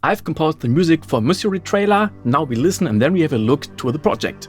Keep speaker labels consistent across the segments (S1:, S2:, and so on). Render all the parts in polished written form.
S1: I've composed the music for Mystery Trailer. Now we listen and then we have a look to the project.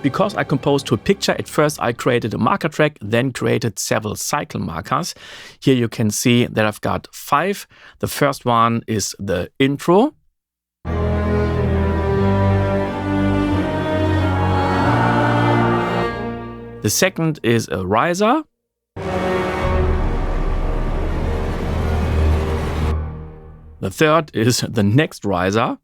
S1: Because I composed to a picture, at first I created a marker track, then created several cycle markers. Here you can see that I've got 5. The first one is the intro. The second is a riser. The third is the next riser.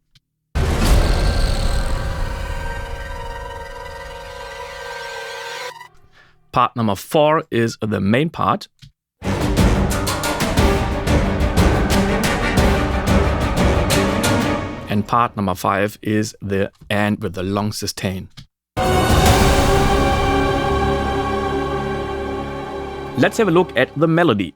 S1: Part number 4 is the main part. And part number 5 is the end with the long sustain. Let's have a look at the melody.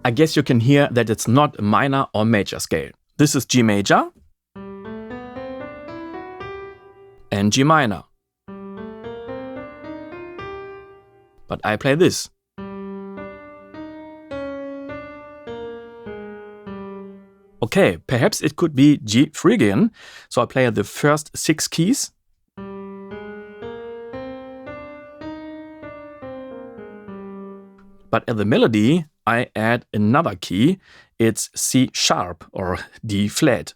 S1: I guess you can hear that it's not a minor or major scale. This is G major and G minor. But I play this. Okay, perhaps it could be G Phrygian, so I play the first 6 keys. But at the melody, I add another key. It's C sharp or D flat.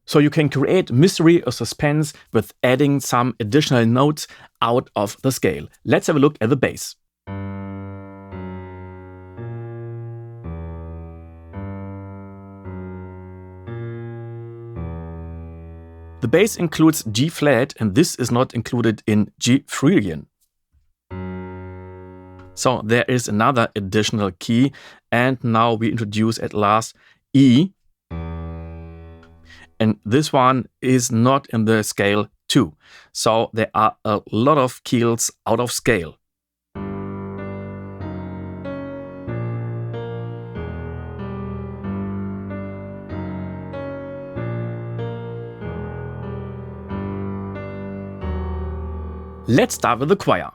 S1: So you can create mystery or suspense with adding some additional notes out of the scale. Let's have a look at the bass. The bass includes G flat, and this is not included in G Phrygian. So there is another additional key, and now we introduce at last E. And this one is not in the scale 2. So there are a lot of keys out of scale. Let's start with the choir.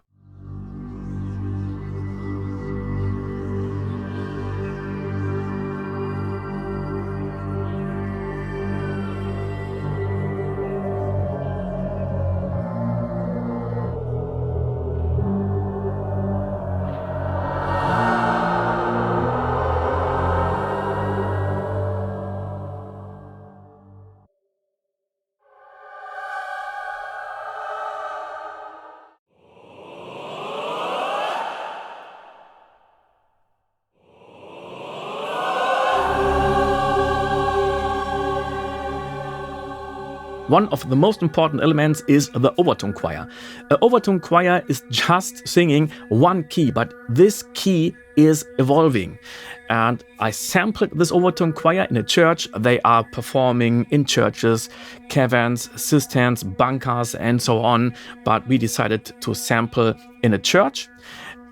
S1: One of the most important elements is the overtone choir. An overtone choir is just singing one key, but this key is evolving. And I sampled this overtone choir in a church. They are performing in churches, caverns, cisterns, bunkers, and so on. But we decided to sample in a church.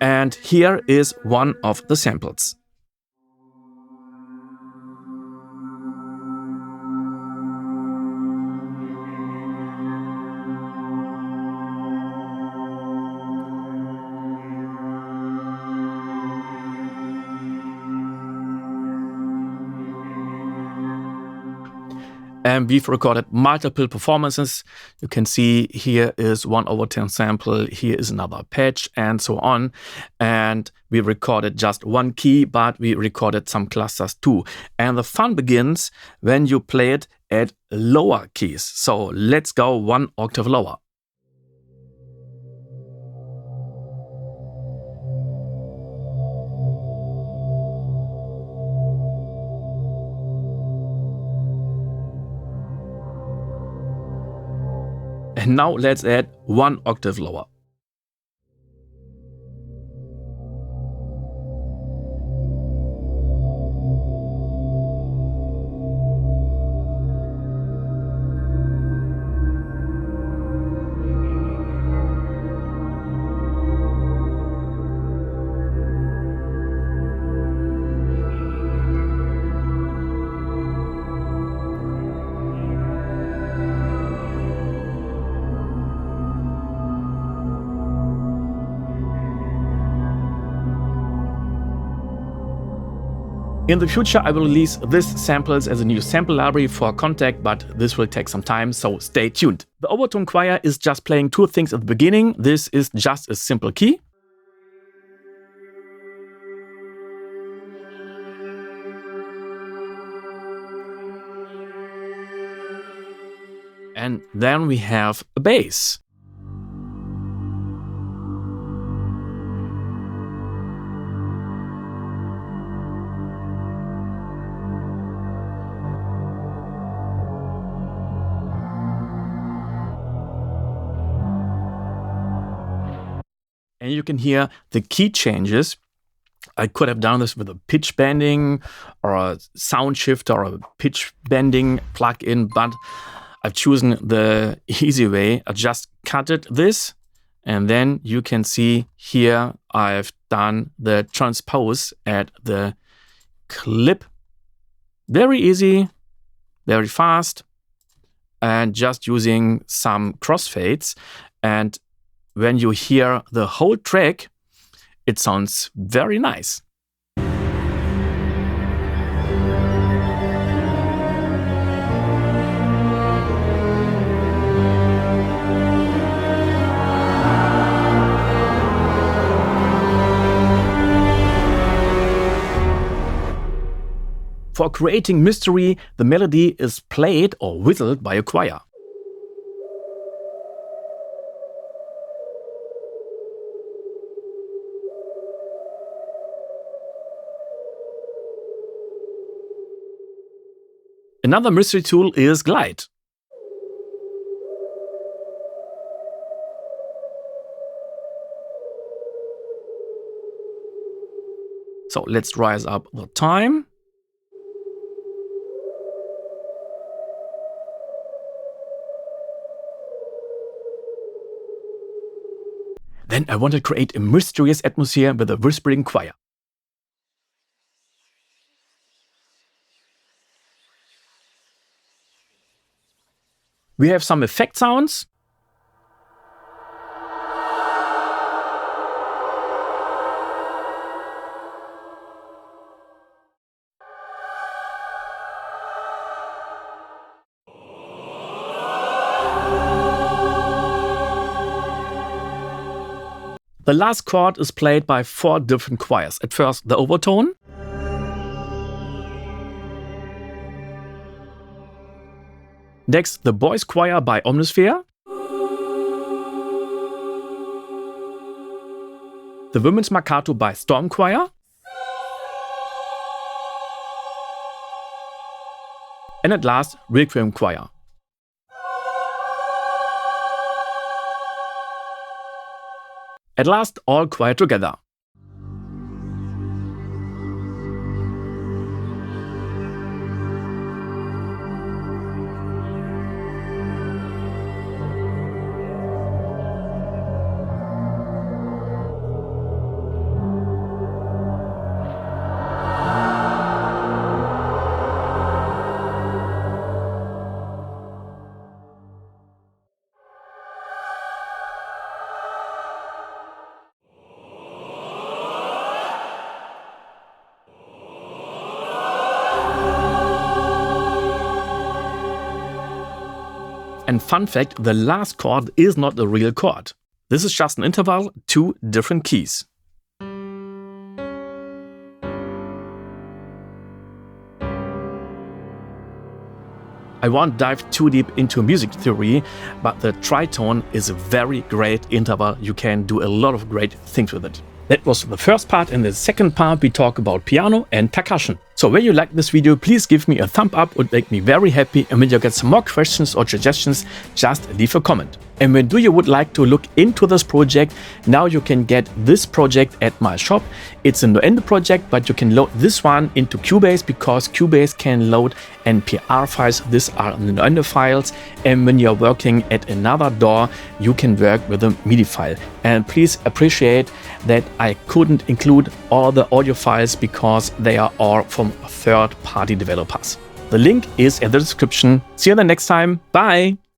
S1: And here is one of the samples. And we've recorded multiple performances. You can see here is one Overtone sample, here is another patch, and so on. And we recorded just one key, but we recorded some clusters too. And the fun begins when you play it at lower keys. So let's go one octave lower. And now let's add one octave lower. In the future, I will release these samples as a new sample library for Contact, but this will take some time, so stay tuned. The Overtone choir is just playing two things at the beginning. This is just a simple key. And then we have a bass. And you can hear the key changes. I could have done this with a pitch bending or a sound shifter or a pitch bending plugin, but I've chosen the easy way. I just cut this, and then you can see here I've done the transpose at the clip. Very easy, very fast, and just using some crossfades. And when you hear the whole track, it sounds very nice. For creating mystery, the melody is played or whistled by a choir. Another mystery tool is Glide. So let's rise up the time. Then I want to create a mysterious atmosphere with a whispering choir. We have some effect sounds. The last chord is played by 4 different choirs. At first, the Overtone. Next, the Boys Choir by Omnisphere. The Women's Marcato by Storm Choir. And at last, Requiem Choir. At last, all choir together. And fun fact, the last chord is not a real chord. This is just an interval, 2 different keys. I won't dive too deep into music theory, but the tritone is a very great interval. You can do a lot of great things with it. That was the first part. In the second part, we talk about piano and percussion. So when you like this video, please give me a thumb up, would make me very happy. And when you get some more questions or suggestions, just leave a comment. And when you would like to look into this project, now you can get this project at my shop. It's a no-end project, but you can load this one into Cubase because Cubase can load NPR files. These are no-end files. And when you're working at another DAW, you can work with a MIDI file. And please appreciate that I couldn't include all the audio files because they are all from third-party developers. The link is in the description. See you the next time. Bye!